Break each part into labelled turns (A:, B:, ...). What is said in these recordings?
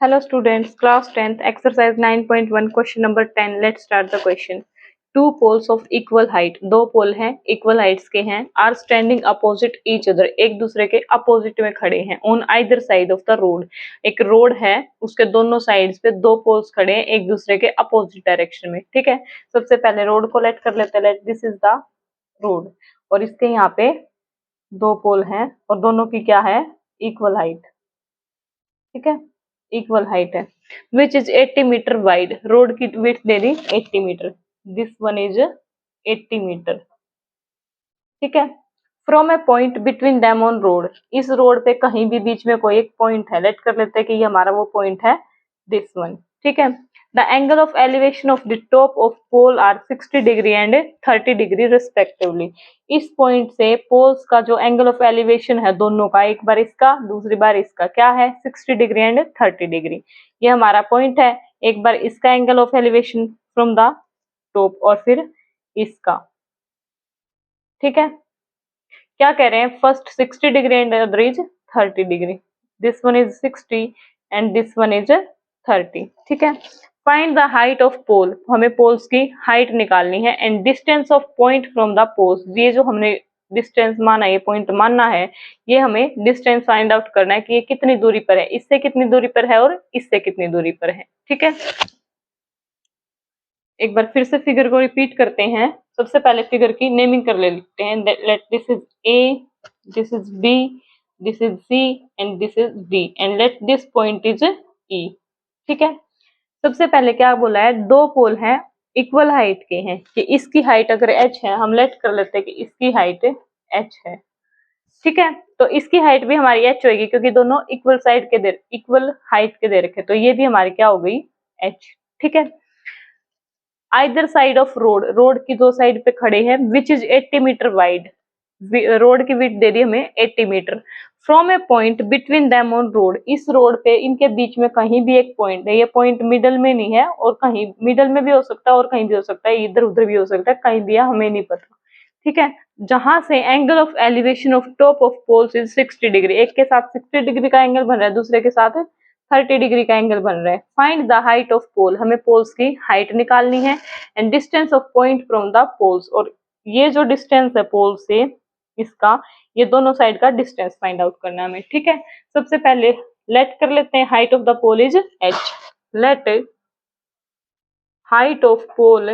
A: Hello students, class 10th, exercise 9.1, question number 10. Let's start the question. Two poles of equal height, दो पोल हैं equal heights के हैं, are standing opposite each other, एक दूसरे के opposite में खड़े हैं, on either side of the road. एक रोड है, उसके दोनों साइड्स पे दो पोल्स खड़े हैं एक दूसरे के opposite डायरेक्शन में. ठीक है, सबसे पहले रोड को लेट कर लेते हैं. Let this is the road और इसके यहाँ पे दो पोल हैं और दोनों की क्या है, इक्वल हाइट. ठीक है, इक्वल हाइट है. Which is 80 metre wide, road की विड्थ दे दी 80 metre. This one is 80 metre. ठीक है, from a point between them on road, इस रोड पे कहीं भी बीच में कोई एक पॉइंट है. लेट कर लेते हैं कि ये हमारा वो पॉइंट है, दिस वन. ठीक है, the angle of elevation of the top of pole are 60 degree and 30 degree respectively. इस पॉइंट से पोल्स का जो एंगल ऑफ एलिवेशन है दोनों का, एक बार इसका दूसरी बार इसका, क्या है, 60 डिग्री एंड 30 डिग्री. ये हमारा पॉइंट है. एक बार इसका angle of elevation from the top और फिर इसका. ठीक है, क्या कह रहे हैं, first 60 degree and other is 30 degree. This one is 60 and this one is 30. ठीक है, find the height of pole, हमें पोल्स की हाइट निकालनी है. And distance of point from the poles, ये जो हमने डिस्टेंस माना, ये पॉइंट मानना है, ये हमें डिस्टेंस फाइंड आउट करना है कि ये कितनी दूरी पर है, इससे कितनी दूरी पर है और इससे कितनी दूरी पर है. ठीक है, एक बार फिर से फिगर को रिपीट करते हैं. सबसे पहले फिगर की नेमिंग कर लेते हैं. Let this is A, this is B, this is C and this is D and let this point is E. ठीक है, सबसे पहले क्या बोला है, दो पोल हैं इक्वल हाइट के हैं कि इसकी हाइट अगर h है, हम लेट कर लेते हैं कि इसकी हाइट h है. ठीक है, तो इसकी हाइट भी हमारी h होगी क्योंकि दोनों इक्वल साइड के दे, इक्वल हाइट के दे रखे, तो ये भी हमारी क्या हो गई, h. ठीक है, either side of road, road की दो साइड पे खड़े हैं, which is 80 metre wide, road की विड्थ दे दी हमें 80 metre. From a point between them on road, इस रोड पे इनके बीच में कहीं भी एक पॉइंट है. ये पॉइंट मिडल में नहीं है और कहीं मिडल में भी हो सकता है और कहीं भी हो सकता है, इधर उधर भी हो सकता है, कहीं भी है, हमें नहीं पता. ठीक है, जहां से angle of elevation of top of poles is 60 degree, एक के साथ 60 डिग्री का एंगल बन रहा है, दूसरे के साथ 30 डिग्री का एंगल बन रहा है. Find the height of pole, हमें पोल्स की हाइट निकालनी है. And distance of point from the poles, और ये जो डिस्टेंस है पोल से इसका, ये दोनों साइड का डिस्टेंस फाइंड आउट करना है हमें. ठीक है, सबसे पहले लेट कर लेते हैं, height of the pole is h. Let height of pole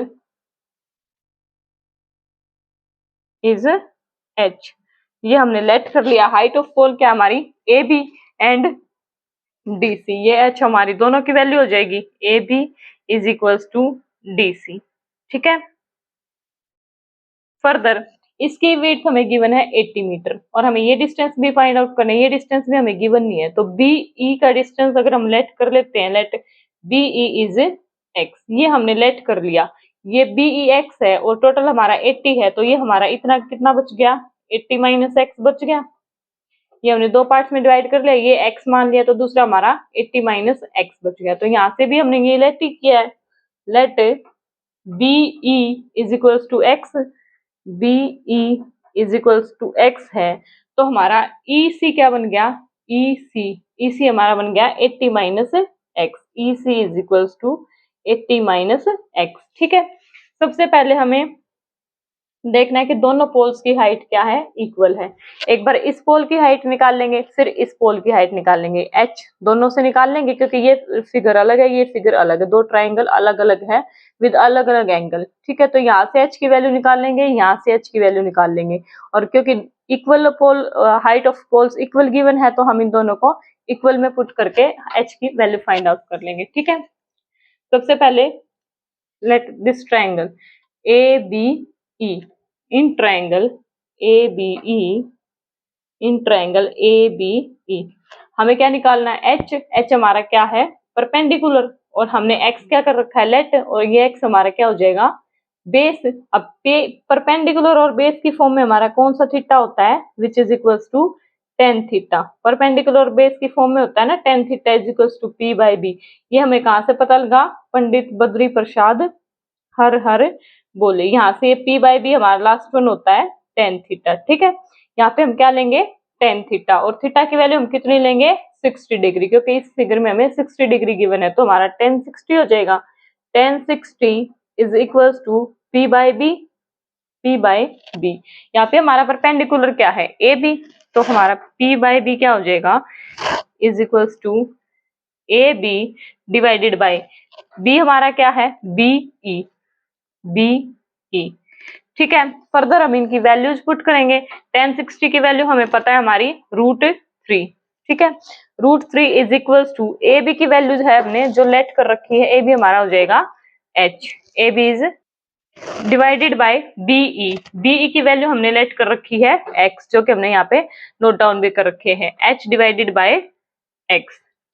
A: is h. ये हमने लेट कर लिया. हाइट ऑफ पोल क्या हमारी, A B and D C. ये h हमारी दोनों की वैल्यू हो जाएगी, A B is equals to D C. ठीक है, फर्दर इसकी विड्थ हमें गिवन है 80 मीटर और हमें ये डिस्टेंस भी फाइंड आउट करना है. ये डिस्टेंस भी हमें गिवन नहीं है, तो बी ई का डिस्टेंस अगर हम लेट कर लेते हैं, let B E is x, ये हमने लेट कर लिया. ये बी ई एक्स है और टोटल हमारा 80 है, तो ये हमारा इतना कितना बच गया, 80 माइनस एक्स बच गया. ये हमने दो पार्ट्स में डिवाइड कर लिया, ये x मान लिया, तो दूसरा हमारा 80 माइनस एक्स बच गया. तो यहाँ से भी हमने ये लेट ही किया है. Let B E is equals to x, B E is equals to x है, तो हमारा ई सी क्या बन गया, ई सी हमारा बन गया 80 minus x. E C is equals to 80 minus x. ठीक है, सबसे पहले हमें देखना है कि दोनों पोल्स की हाइट क्या है, इक्वल है. एक बार इस पोल की हाइट निकाल लेंगे, फिर इस पोल की हाइट निकाल लेंगे. h दोनों से निकाल लेंगे क्योंकि ये फिगर अलग है, ये फिगर अलग है, दो ट्राइंगल अलग अलग है विद अलग अलग एंगल. ठीक है, तो यहाँ से h की वैल्यू निकाल लेंगे, यहाँ से h की वैल्यू निकाल लेंगे. और क्योंकि equal pole, height of poles equal given है, तो हम इन दोनों को इक्वल में पुट करके h की वैल्यू फाइंड आउट कर लेंगे. ठीक है, सबसे पहले let this triangle A B E, in triangle A B E, in triangle A B E हमें क्या निकालना है, h हमारा क्या है, परपेंडिकुलर, और हमने x क्या कर रखा है, लेट, और ये x हमारा क्या हो जाएगा, बेस. अब परपेंडिकुलर और बेस की फॉर्म में हमारा कौन सा थीटा होता है, which is equals to tan theta. Perpendicular और बेस की फॉर्म में होता है ना, tan theta is equals to P by B. ये हमें कहाँ से पता लगा, पंडित बद्री प्रसाद हर हर बोले. यहाँ से पी बाई बी हमारा लास्ट वन होता है टेन थीटा. ठीक है, यहाँ पे हम क्या लेंगे, टेन थीटा, और थीटा की वैल्यू हम कितनी लेंगे, 60 डिग्री, क्योंकि इस फिगर में हमें 60 डिग्री गिवन है, तो हमारा tan 60 हो जाएगा। tan 60 is equals to P by B, P by B. यहाँ पे हमारा परपेंडिकुलर क्या है, ए बी, तो हमारा P बाई बी क्या हो जाएगा, is equals to A B divided by B हमारा क्या है, बी ई, बी ई। ठीक है, फर्दर हम इनकी वैल्यूज पुट करेंगे। tan 60 की वैल्यू हमें पता है हमारी √3। ठीक है, √3 is equals to A B की वैल्यूज है हमने जो लेट कर रखी है, ए बी हमारा हो जाएगा h, A B is divided by BE, BE की वैल्यू हमने लेट कर रखी है x, जो कि हमने यहाँ पे नोट डाउन भी कर रखे हैं, h डिवाइडेड बाय x।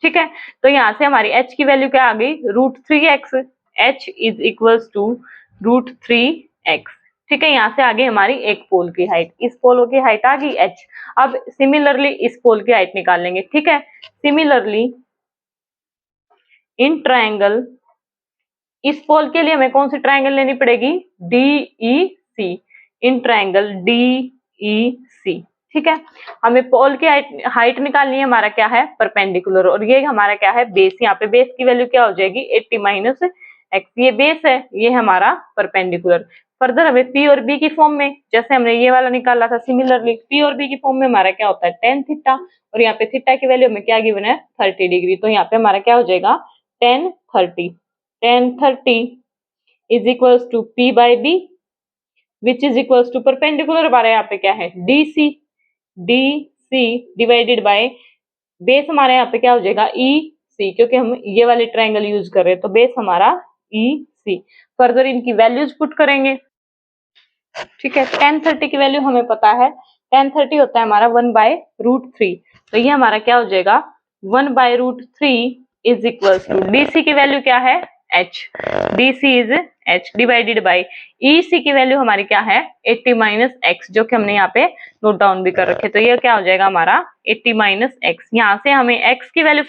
A: ठीक है, तो यहाँ से हमारी h की वैल्यू क्या आ गई, √3x, h is equals to √3x। ठीक है, यहाँ से आगे हमारी एक पोल की हाइट, इस पोल की हाइट आ गई h। अब सिमिलरली इस पोल की हाइट निकाल लेंगे। ठीक है, सिमिलरली इन ट्रायंगल, इस पोल के लिए हमें कौन सी ट्रायंगल लेनी पड़ेगी, DEC, इन ट्रायंगल DEC। ठीक है, हमें पोल की हाइट निकालनी है, हमारा क्या है, परपेंडिकुलर, और ये हमारा क्या है, बेस। यहाँ पे बेस की वैल्यू क्या हो जाएगी, 80 माइनस एक्स, ये बेस है, ये हमारा परपेंडिकुलर। फर्दर हमें P और B की फॉर्म में, जैसे हमने ये वाला निकाला था, सिमिलरली P और B की फॉर्म में हमारा क्या होता है, tan थीटा, और यहाँ पे थीटा की वैल्यू हमें क्या गिवन है, 30 डिग्री, तो यहाँ पे हमारा क्या हो जाएगा, tan 30, tan 30 is equals to P by B, which is equals to perpendicular हमारे यहाँ पे क्या है, DC, DC divided by base हमारे यहाँ पे क्या हो जाएगा, EC, क्योंकि हम ये वाले ट्रायंगल यूज कर रहे हैं, तो बेस हमारा EC। फर्दर इनकी वैल्यूज पुट करेंगे। ठीक है, tan 30 की वैल्यू हमें पता है, tan 30 होता है हमारा 1/√3, तो ये हमारा क्या हो जाएगा, 1/√3 इज इक्वल टू DC की वैल्यू क्या है, h, DC is h divided by EC की वैल्यू हमारी क्या है, 80 माइनस x, जो कि हमने यहाँ पे नोट डाउन भी कर रखे, तो ये क्या हो जाएगा हमारा 80 माइनस x। यहाँ से हमें x की वैल्यू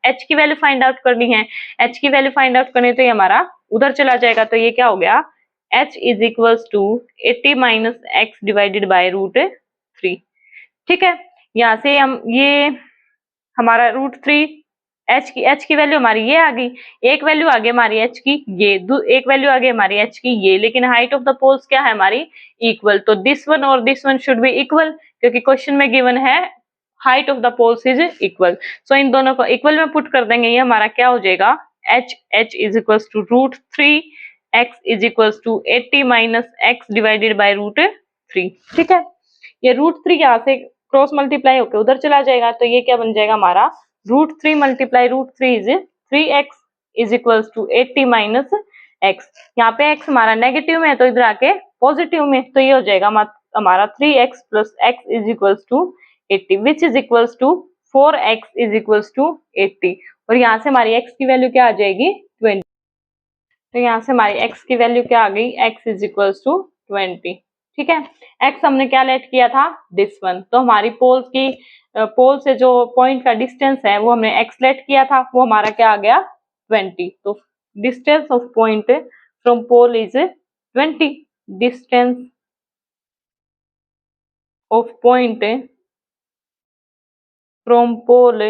A: h की वैल्यू फाइंड आउट करनी है, h की वैल्यू फाइंड आउट करनी है, तो ये हमारा उधर चला जाएगा, तो ये क्या हो गया, h is equals to 80 minus x divided by √3। ठीक है, यहाँ से हम ये हमारा √3, h की वैल्यू हमारी ये आ गई, एक वैल्यू आ गई हमारी h की ये, एक वैल्यू आ गई हमारी h की ये, लेकिन हाइट ऑफ द पोल्स क्या है हमारी, इक्वल, तो दिस वन और this one should be equal, क्योंकि क्वेश्चन में गिवन है height of the poles is equal, so इन दोनों को इक्वल में पुट कर देंगे, ये हमारा क्या हो जाएगा, h is equals to √3, x is equals to 80 minus x divided by √3। ठीक है, ये √3 यहाँ से क्रॉस मल्टीप्लाई होकर उधर चला जाएगा, तो ये क्या बन जाएगा हमारा, √3 multiply √3 is 3x is equals to 80 minus x। यहाँ पे x हमारा नेगेटिव में है, तो इधर आके पॉजिटिव में, तो ये हो जाएगा हमारा 3x plus x is equals to 80, which is equals to 4x is equals to 80, और यहाँ से हमारी x की वैल्यू क्या आ जाएगी, 20। तो यहाँ से हमारी x की वैल्यू क्या आ गई, x इज इक्वल्स टू 20। ठीक है, x हमने क्या लेट किया था, दिस वन, तो हमारी पोल से जो पॉइंट का डिस्टेंस है वो हमने x लेट किया था, वो हमारा क्या आ गया, 20। तो distance of point from pole is 20, distance of point from pole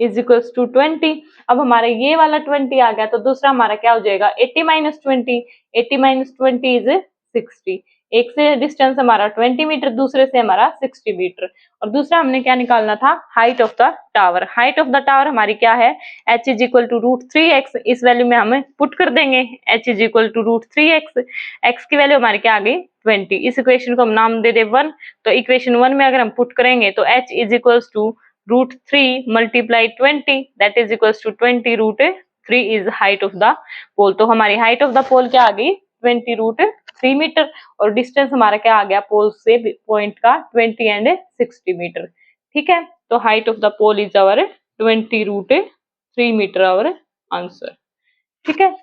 A: is equals to 20। अब हमारे ये वाला 20 आ गया, तो दूसरा हमारा क्या हो जाएगा, 80 माइनस 20, 80 माइनस 20 इज 60। एक से डिस्टेंस हमारा 20 मीटर, दूसरे से हमारा 60 मीटर, और दूसरा हमने क्या निकालना था, height of the tower. Height of the tower हमारी क्या है, h is equal to √3x, इस वैल्यू में हमें पुट कर देंगे, h is equal to √3x, x की वैल्यू हमारी क्या आ गई, 20। इस इक्वेशन को हम नाम दे दे 1, तो इक्वेशन 1 में अगर हम पुट करेंगे तो h is equals to √3 multiply 20, that is equals to 20 √3 is height of the pole. तो हमारी हाइट ऑफ द पोल क्या आ गई, 20 √3 मीटर, और डिस्टेंस हमारा क्या आ गया पोल से पॉइंट का, 20 एंड 60 मीटर। ठीक है, तो height of the pole is our 20 √3 metre, our answer. ठीक है,